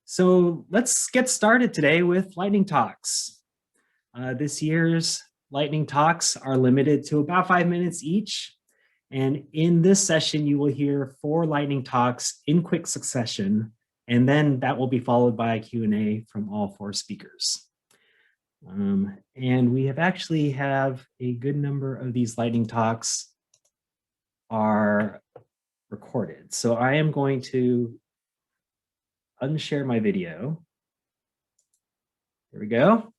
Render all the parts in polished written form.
So let's get started today with lightning talks. This year's lightning talks are limited to about 5 minutes each. And in this session, you will hear 4 lightning talks in quick succession, and then that will be followed by a Q&A from all 4 speakers. And we actually have a good number of these lightning talks are recorded. So I am going to unshare my video. There we go.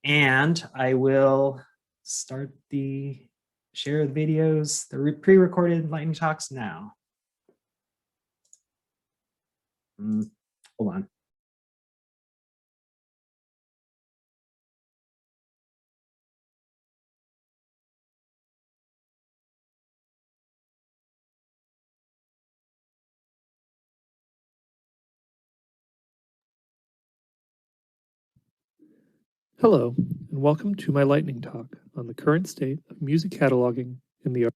And I will start the share of the videos, the pre-recorded lightning talks now. Hold on. Hello, and welcome to my lightning talk on the current state of music cataloging in the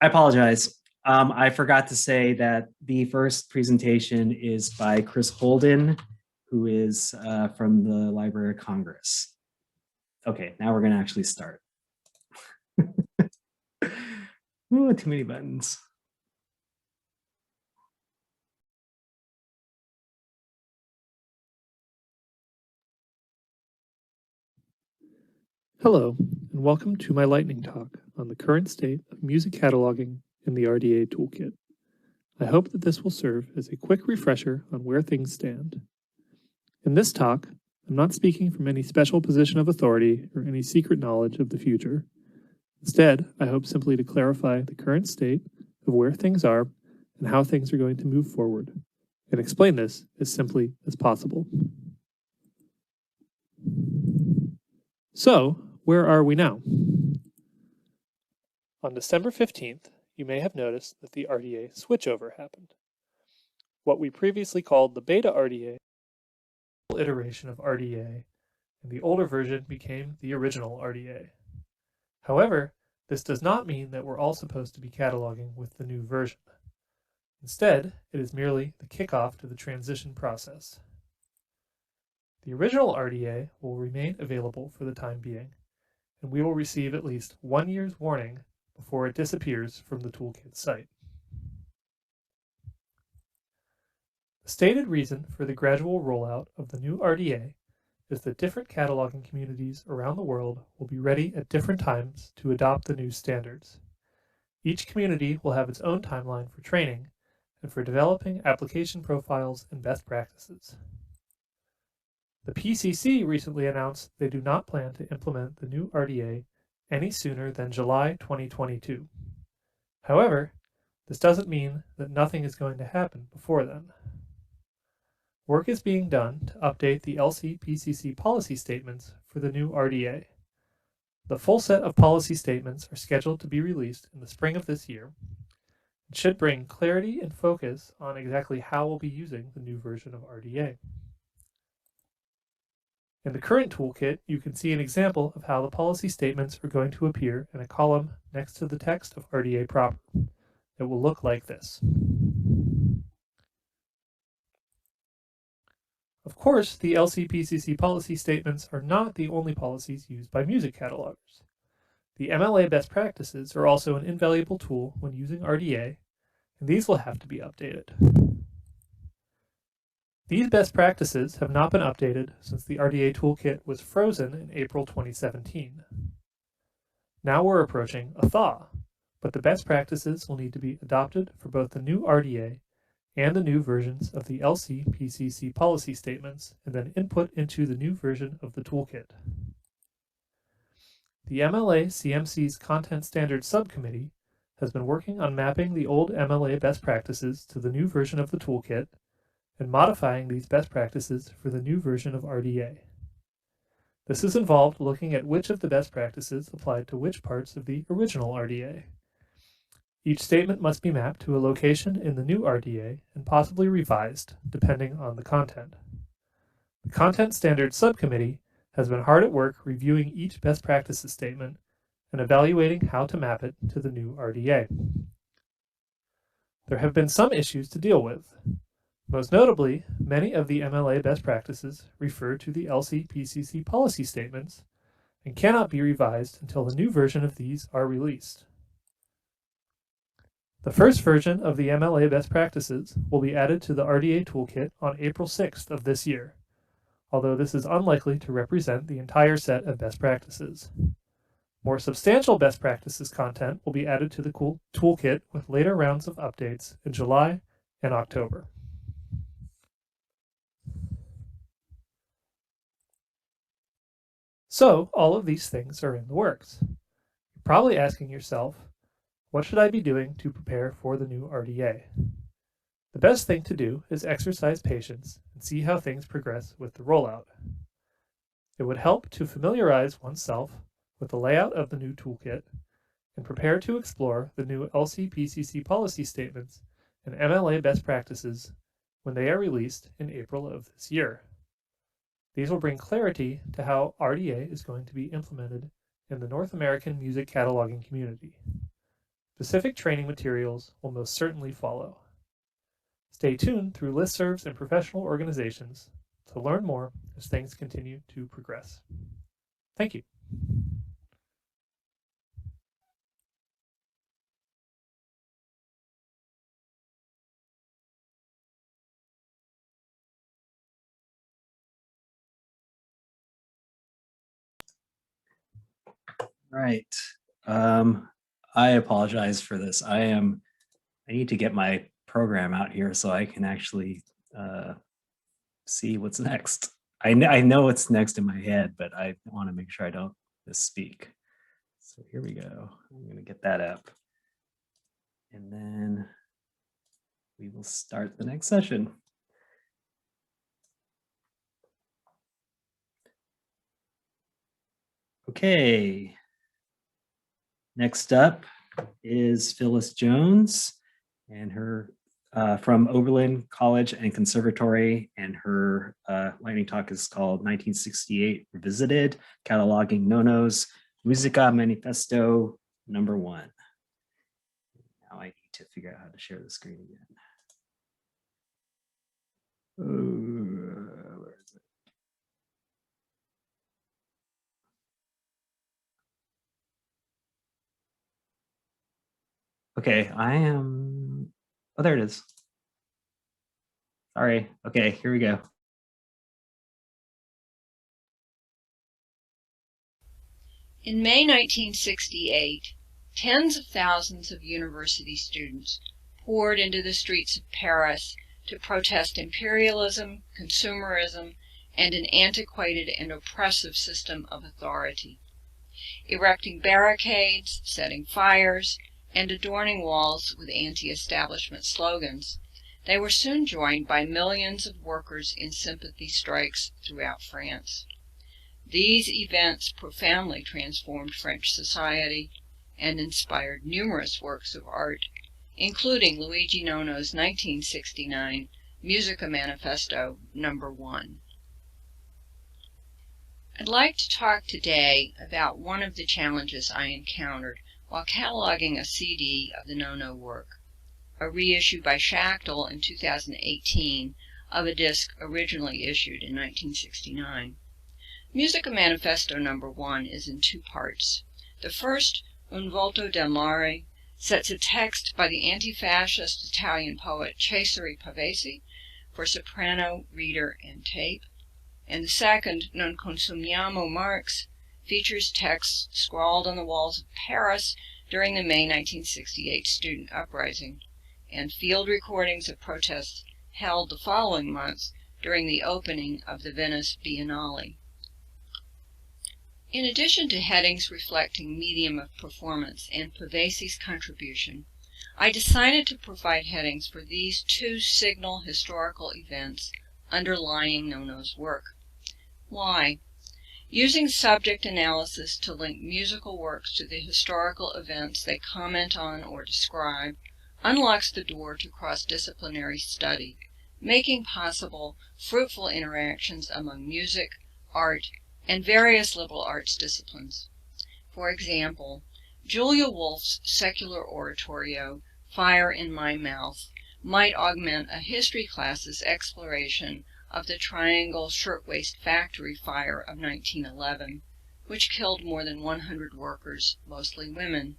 I apologize. I forgot to say that the first presentation is by Chris Holden, who is from the Library of Congress. Okay, now we're going to actually start. Ooh, too many buttons. Hello, and welcome to my lightning talk on the current state of music cataloging in the RDA Toolkit. I hope that this will serve as a quick refresher on where things stand. In this talk, I'm not speaking from any special position of authority or any secret knowledge of the future. Instead, I hope simply to clarify the current state of where things are and how things are going to move forward, and explain this as simply as possible. So, where are we now? On December 15th, you may have noticed that the Rda Switchover happened. What we previously called the beta Rda, iteration of Rda, and the older version became the original Rda. However, this does not mean that we're all supposed to be cataloging with the new version. Instead, it is merely the kickoff to the transition process. The original Rda will remain available for the time being, and we will receive at least 1 year's warning before it disappears from the Toolkit site. The stated reason for the gradual rollout of the new Rda is that different cataloging communities around the world will be ready at different times to adopt the new standards. Each community will have its own timeline for training and for developing application profiles and best practices. The PCC recently announced they do not plan to implement the new Rda any sooner than July 2022. However, this doesn't mean that nothing is going to happen before then. Work is being done to update the LC-PCC policy statements for the new Rda. The full set of policy statements are scheduled to be released in the spring of this year. It should bring clarity and focus on exactly how we'll be using the new version of Rda. In the current toolkit, you can see an example of how the policy statements are going to appear in a column next to the text of Rda proper. It will look like this. Of course, the LC-PCC policy statements are not the only policies used by music catalogers. The MLA best practices are also an invaluable tool when using Rda, and these will have to be updated. These best practices have not been updated since the Rda toolkit was frozen in April 2017. Now we're approaching a thaw, but the best practices will need to be adopted for both the new Rda and the new versions of the LC-PCC policy statements, and then input into the new version of the toolkit. The MLA-CMC's Content Standards Subcommittee has been working on mapping the old MLA best practices to the new version of the toolkit and modifying these best practices for the new version of Rda. This has involved looking at which of the best practices applied to which parts of the original Rda. Each statement must be mapped to a location in the new Rda and possibly revised, depending on the content. The Content Standards Subcommittee has been hard at work reviewing each best practices statement and evaluating how to map it to the new RDA. There have been some issues to deal with. Most notably, many of the MLA best practices refer to the LCPCC policy statements and cannot be revised until the new version of these are released. The first version of the MLA best practices will be added to the RDA Toolkit on April 6th of this year, although this is unlikely to represent the entire set of best practices. More substantial best practices content will be added to the Toolkit with later rounds of updates in July and October. So, all of these things are in the works. You're probably asking yourself, what should I be doing to prepare for the new RDA? The best thing to do is exercise patience and see how things progress with the rollout. It would help to familiarize oneself with the layout of the new toolkit and prepare to explore the new LCPCC policy statements and MLA best practices when they are released in April of this year. These will bring clarity to how RDA is going to be implemented in the North American music cataloging community. Specific training materials will most certainly follow. Stay tuned through listservs and professional organizations to learn more as things continue to progress. Thank you. Right. I apologize for this. I need to get my program out here so I can actually see what's next. I know what's next in my head, but I want to make sure I don't misspeak. So here we go. I'm going to get that up. And then we will start the next session. Okay. Next up is Phyllis Jones and her from Oberlin College and Conservatory, and her lightning talk is called 1968 Revisited, Cataloging Nono's Musica-manifesto #1. Now I need to figure out how to share the screen again. Where is it? Okay, oh, there it is. Sorry. Okay, here we go. In May 1968, tens of thousands of university students poured into the streets of Paris to protest imperialism, consumerism, and an antiquated and oppressive system of authority. Erecting barricades, setting fires, and adorning walls with anti-establishment slogans, they were soon joined by millions of workers in sympathy strikes throughout France. These events profoundly transformed French society and inspired numerous works of art, including Luigi Nono's 1969 Musica-manifesto #1. I'd like to talk today about one of the challenges I encountered while cataloging a CD of the Nono work, a reissue by Schachtel in 2018 of a disc originally issued in 1969. Musica-manifesto #1 is in two parts. The first, Un volto del mare, sets a text by the anti-fascist Italian poet Cesare Pavese for soprano, reader, and tape. And the second, Non consumiamo Marx, features texts scrawled on the walls of Paris during the May 1968 student uprising, and field recordings of protests held the following month during the opening of the Venice Biennale. In addition to headings reflecting medium of performance and Pavese's contribution, I decided to provide headings for these two signal historical events underlying Nono's work. Why? Using subject analysis to link musical works to the historical events they comment on or describe unlocks the door to cross-disciplinary study, making possible fruitful interactions among music, art, and various liberal arts disciplines. For example, Julia Wolfe's secular oratorio, Fire in My Mouth, might augment a history class's exploration of the Triangle Shirtwaist Factory fire of 1911, which killed more than 100 workers, mostly women.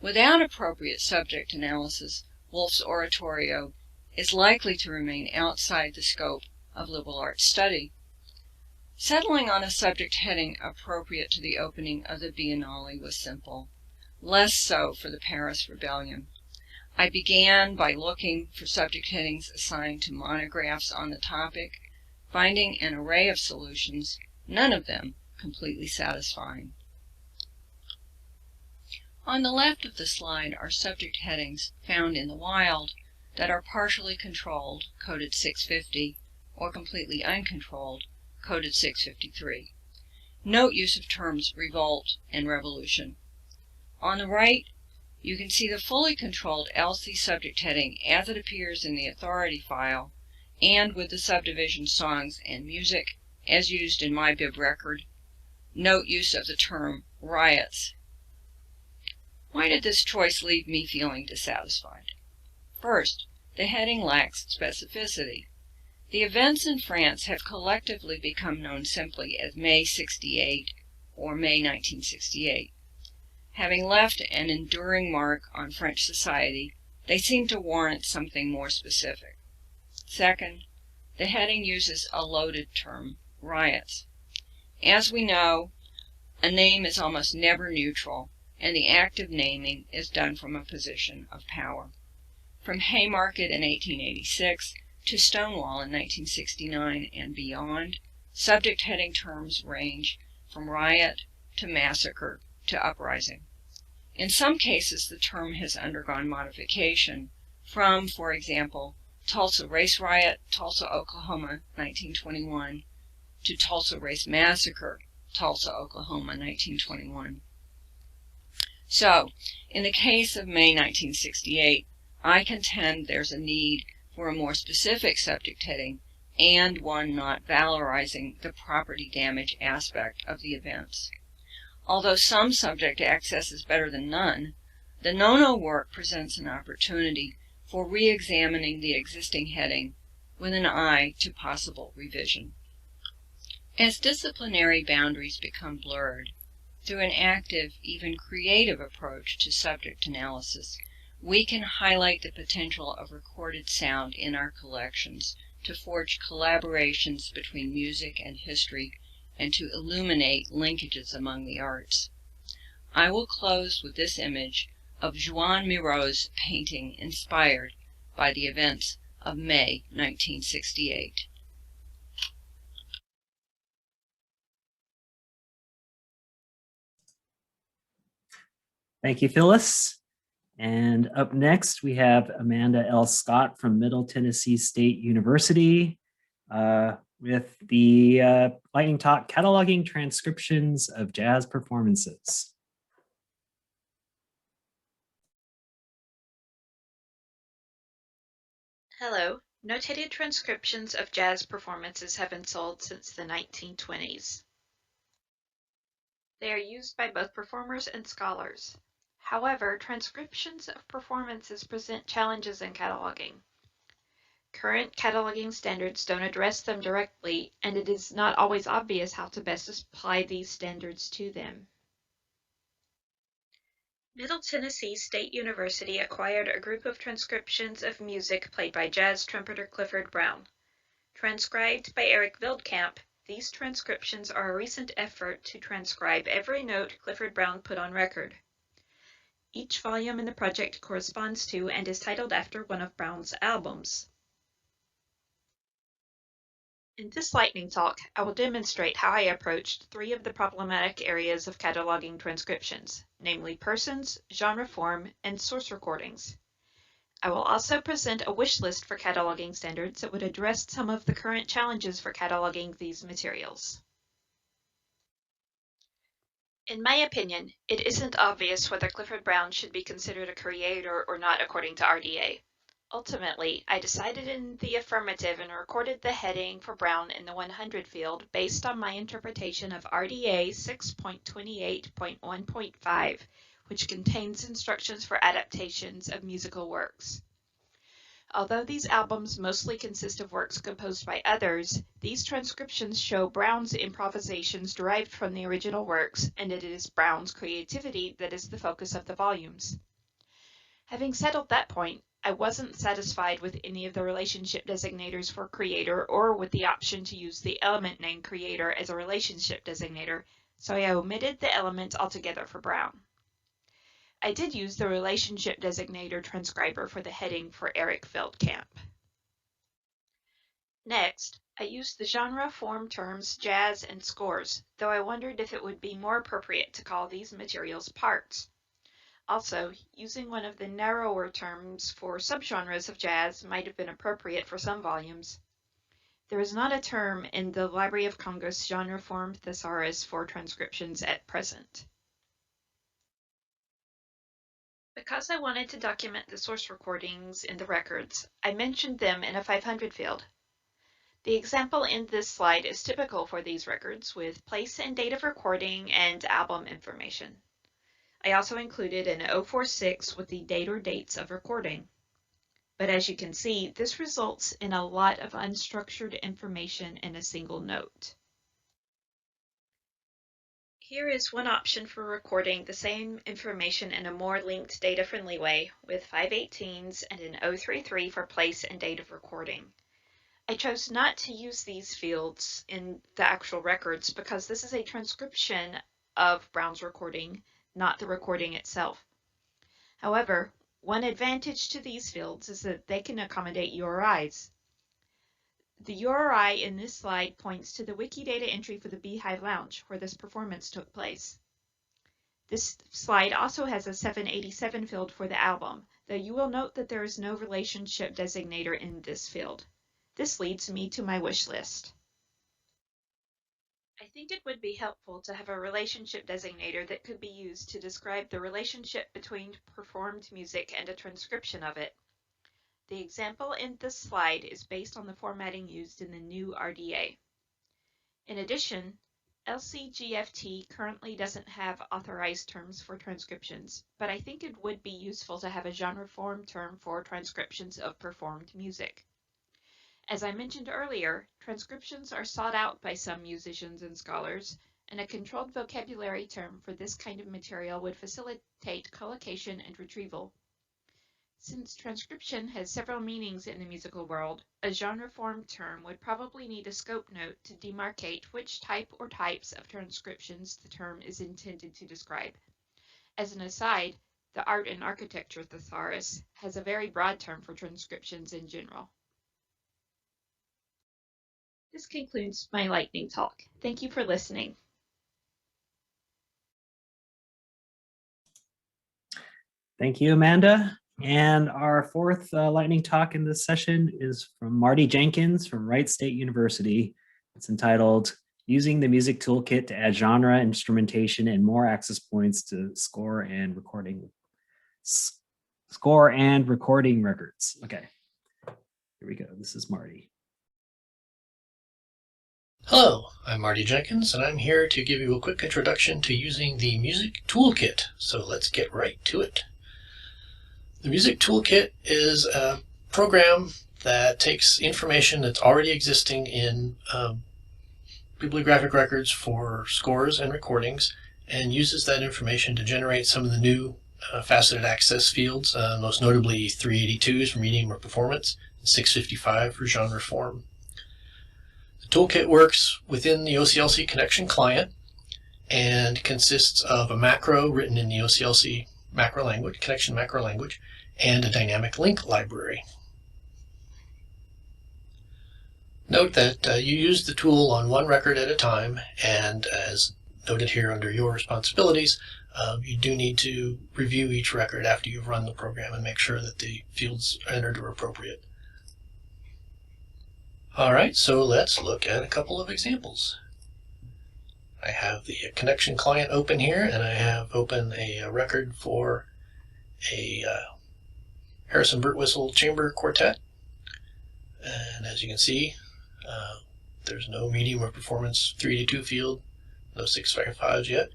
Without appropriate subject analysis, Wolfe's oratorio is likely to remain outside the scope of liberal arts study. Settling on a subject heading appropriate to the opening of the Biennale was simple, less so for the Paris Rebellion. I began by looking for subject headings assigned to monographs on the topic, finding an array of solutions, none of them completely satisfying. On the left of the slide are subject headings found in the wild that are partially controlled, coded 650, or completely uncontrolled, coded 653. Note use of terms revolt and revolution. On the right, you can see the fully controlled LC subject heading as it appears in the authority file and with the subdivision songs and music as used in my bib record. Note use of the term riots. Why did this choice leave me feeling dissatisfied? First, the heading lacks specificity. The events in France have collectively become known simply as May 68 or May 1968. Having left an enduring mark on French society, they seem to warrant something more specific. Second, the heading uses a loaded term, riots. As we know, a name is almost never neutral, and the act of naming is done from a position of power. From Haymarket in 1886 to Stonewall in 1969 and beyond, subject heading terms range from riot to massacre to uprising. In some cases, the term has undergone modification from, for example, Tulsa Race Riot, Tulsa, Oklahoma, 1921, to Tulsa Race Massacre, Tulsa, Oklahoma, 1921. So, in the case of May 1968, I contend there's a need for a more specific subject heading and one not valorizing the property damage aspect of the events. Although some subject access is better than none, the Nono work presents an opportunity for re-examining the existing heading with an eye to possible revision. As disciplinary boundaries become blurred, through an active, even creative approach to subject analysis, we can highlight the potential of recorded sound in our collections to forge collaborations between music and history and to illuminate linkages among the arts. I will close with this image of Joan Mirau's painting inspired by the events of May 1968. Thank you, Phyllis. And up next, we have Amanda L. Scott from Middle Tennessee State University with the lightning talk, Cataloging Transcriptions of Jazz Performances. Hello. Notated transcriptions of jazz performances have been sold since the 1920s. They are used by both performers and scholars. However, transcriptions of performances present challenges in cataloging. Current cataloging standards don't address them directly, and it is not always obvious how to best apply these standards to them. Middle Tennessee State University acquired a group of transcriptions of music played by jazz trumpeter Clifford Brown. Transcribed by Eric Veldkamp, these transcriptions are a recent effort to transcribe every note Clifford Brown put on record. Each volume in the project corresponds to and is titled after one of Brown's albums. In this lightning talk, I will demonstrate how I approached three of the problematic areas of cataloging transcriptions, namely persons, genre form, and source recordings. I will also present a wish list for cataloging standards that would address some of the current challenges for cataloging these materials. In my opinion, it isn't obvious whether Clifford Brown should be considered a creator or not according to RDA. Ultimately, I decided in the affirmative and recorded the heading for Brown in the 100 field based on my interpretation of RDA 6.28.1.5, which contains instructions for adaptations of musical works. Although these albums mostly consist of works composed by others, these transcriptions show Brown's improvisations derived from the original works, and it is Brown's creativity that is the focus of the volumes. Having settled that point, I wasn't satisfied with any of the relationship designators for creator or with the option to use the element name creator as a relationship designator, so I omitted the element altogether for Brown. I did use the relationship designator transcriber for the heading for Eric Feldkamp. Next, I used the genre form terms jazz and scores, though I wondered if it would be more appropriate to call these materials parts. Also, using one of the narrower terms for subgenres of jazz might have been appropriate for some volumes. There is not a term in the Library of Congress genre form thesaurus for transcriptions at present. Because I wanted to document the source recordings in the records, I mentioned them in a 500 field. The example in this slide is typical for these records with place and date of recording and album information. I also included an 046 with the date or dates of recording. But as you can see, this results in a lot of unstructured information in a single note. Here is one option for recording the same information in a more linked data-friendly way with 518s and an 033 for place and date of recording. I chose not to use these fields in the actual records because this is a transcription of Brown's recording, not the recording itself. However, one advantage to these fields is that they can accommodate URIs. The URI in this slide points to the Wikidata entry for the Beehive Lounge, where this performance took place. This slide also has a 787 field for the album, though you will note that there is no relationship designator in this field. This leads me to my wish list. I think it would be helpful to have a relationship designator that could be used to describe the relationship between performed music and a transcription of it. The example in this slide is based on the formatting used in the new RDA. In addition, LCGFT currently doesn't have authorized terms for transcriptions, but I think it would be useful to have a genre form term for transcriptions of performed music. As I mentioned earlier, transcriptions are sought out by some musicians and scholars, and a controlled vocabulary term for this kind of material would facilitate collocation and retrieval. Since transcription has several meanings in the musical world, a genre form term would probably need a scope note to demarcate which type or types of transcriptions the term is intended to describe. As an aside, the Art and Architecture thesaurus has a very broad term for transcriptions in general. This concludes my lightning talk. Thank you for listening. Thank you, Amanda. And our fourth lightning talk in this session is from Marty Jenkins from Wright State University. It's entitled Using the Music Toolkit to Add Genre, Instrumentation, and More Access Points to Score and Recording Records. Okay, here we go. This is Marty. Hello, I'm Marty Jenkins, and I'm here to give you a quick introduction to using the Music Toolkit. So let's get right to it. The Music Toolkit is a program that takes information that's already existing in bibliographic records for scores and recordings and uses that information to generate some of the new faceted access fields, most notably 382s for medium or performance, and 655 for genre form. The toolkit works within the OCLC connection client and consists of a macro written in the OCLC macro language, connection macro language, and a dynamic link library. Note that you use the tool on one record at a time, and as noted here under your responsibilities, you do need to review each record after you've run the program and make sure that the fields entered are appropriate. Alright, so let's look at a couple of examples. I have the connection client open here, and I have open a record for a Harrison Birtwistle Chamber Quartet. And as you can see, there's no medium or performance 382 field, no 655s yet.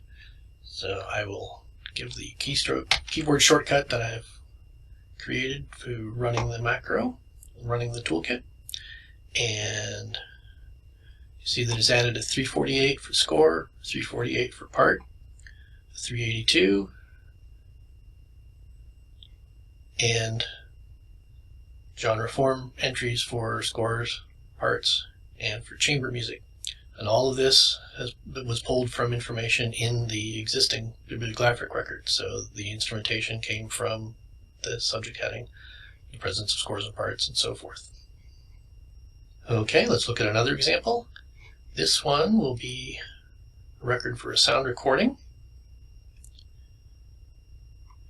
So I will give the keyboard shortcut that I've created for running the macro, running the toolkit. And you see that it's added a 348 for score, 348 for part, 382, and genre form entries for scores, parts, and for chamber music. And all of this was pulled from information in the existing bibliographic record. So the instrumentation came from the subject heading, the presence of scores and parts, and so forth. Okay, let's look at another example. This one will be a record for a sound recording,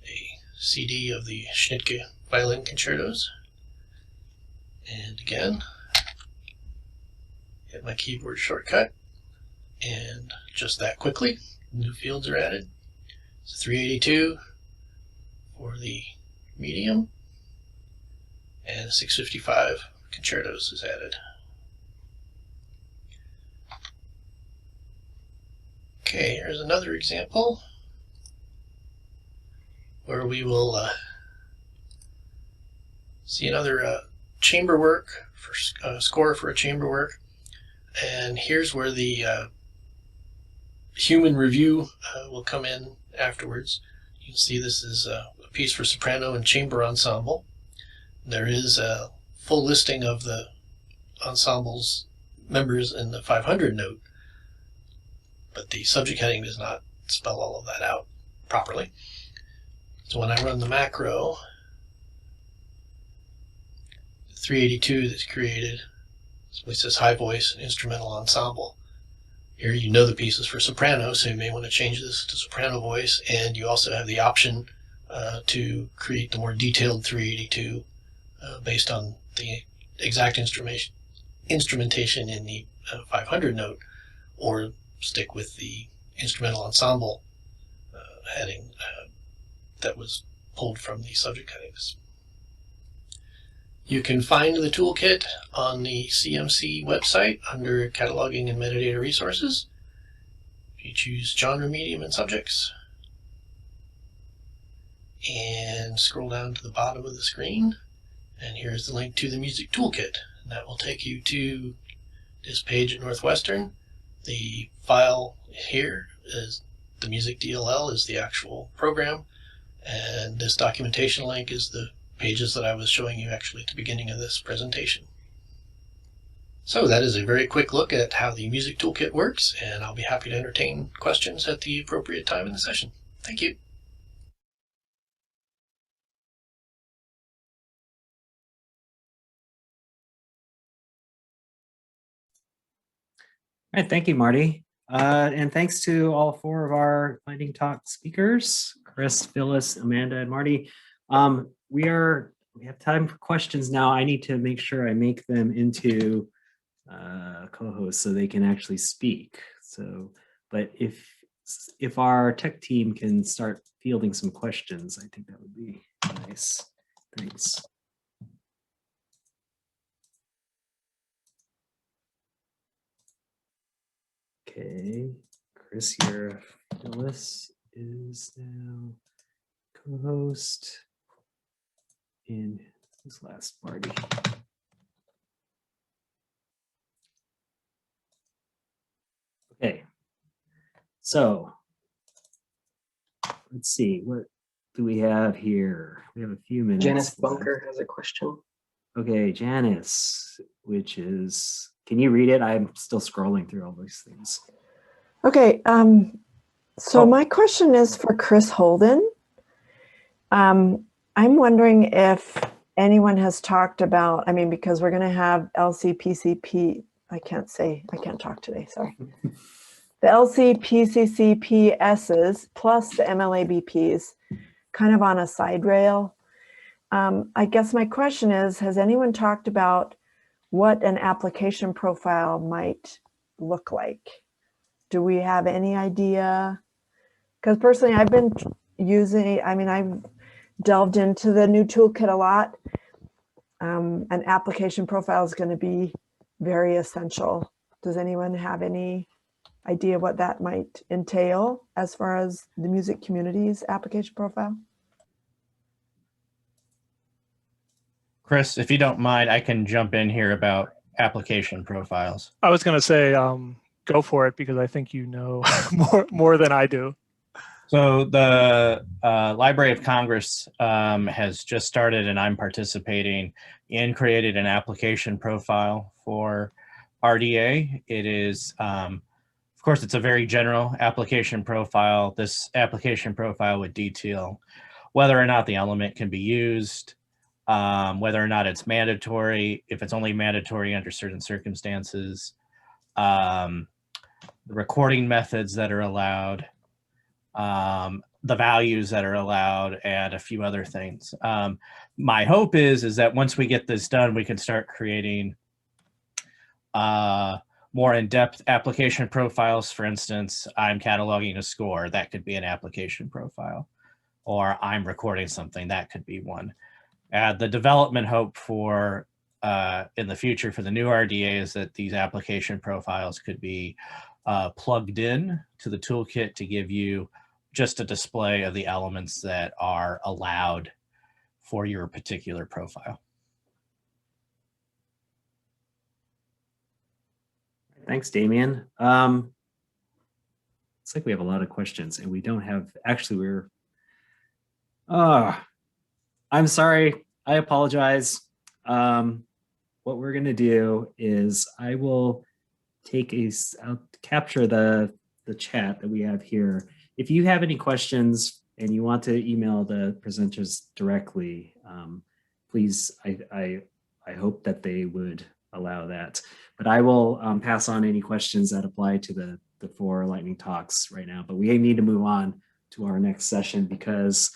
a CD of the Schnittke violin concertos. And again, hit my keyboard shortcut, and just that quickly, new fields are added. It's 382 for the medium, and 655 concertos is added. Okay, here's another example where we will see another chamber work, for score for a chamber work. And here's where the human review will come in afterwards. You can see this is a piece for soprano and chamber ensemble. There is a full listing of the ensemble's members in the 500 note, but the subject heading does not spell all of that out properly. So when I run the macro, the 382 that's created, it says high voice and instrumental ensemble. Here you know the piece is for soprano, so you may want to change this to soprano voice, and you also have the option to create the more detailed 382 based on the exact instrumentation in the 500 note, or stick with the instrumental ensemble heading that was pulled from the subject headings. You can find the toolkit on the CMC website under Cataloging and Metadata Resources. If you choose Genre, Medium, and Subjects, and scroll down to the bottom of the screen, and here's the link to the Music Toolkit. And that will take you to this page at Northwestern. The file here is the Music DLL, is the actual program, and this documentation link is the pages that I was showing you actually at the beginning of this presentation. So that is a very quick look at how the Music Toolkit works, and I'll be happy to entertain questions at the appropriate time in the session. Thank you. All right, thank you, Marty. And thanks to all 4 of our Lightning Talk speakers, Chris, Phyllis, Amanda, and Marty. We have time for questions now. I need to make sure I make them into co-hosts so they can actually speak. So, but if our tech team can start fielding some questions, I think that would be nice. Thanks. Okay, Chris, your Phyllis is now co-host. And this last Marty. Okay, so let's see, what do we have here? We have a few minutes. Janice Bunker has a question. Okay, Janice, which is, can you read it? I'm still scrolling through all these things. Okay, so my question is for Chris Holden. I'm wondering if anyone has talked about, I mean, because we're going to have LCPCP, I can't talk today, sorry. The LCPCCPSs plus the MLABPs kind of on a side rail. I guess my question is, has anyone talked about what an application profile might look like? Do we have any idea? Because personally, I've been using, I mean, I've delved into the new toolkit a lot. An application profile is going to be very essential. Does anyone have any idea what that might entail as far as the music community's application profile? Chris, if you don't mind, I can jump in here about application profiles. I was going to say, go for it, because I think you know more than I do. So the Library of Congress has just started, and I'm participating in creating an application profile for RDA. It is, of course, it's a very general application profile. This application profile would detail whether or not the element can be used, whether or not it's mandatory, if it's only mandatory under certain circumstances, the recording methods that are allowed, the values that are allowed, and a few other things. My hope is that once we get this done, we can start creating more in-depth application profiles. For instance, I'm cataloging a score, that could be an application profile, or I'm recording something, that could be one. The development hope for in the future for the new RDA is that these application profiles could be plugged in to the toolkit to give you just a display of the elements that are allowed for your particular profile. Thanks, Damien. It's like we have a lot of questions and we don't have, actually I'm sorry, I apologize. What we're gonna do is I will I'll capture the chat that we have here. If you have any questions and you want to email the presenters directly, please, I hope that they would allow that. But I will pass on any questions that apply to the 4 lightning talks right now. But we need to move on to our next session because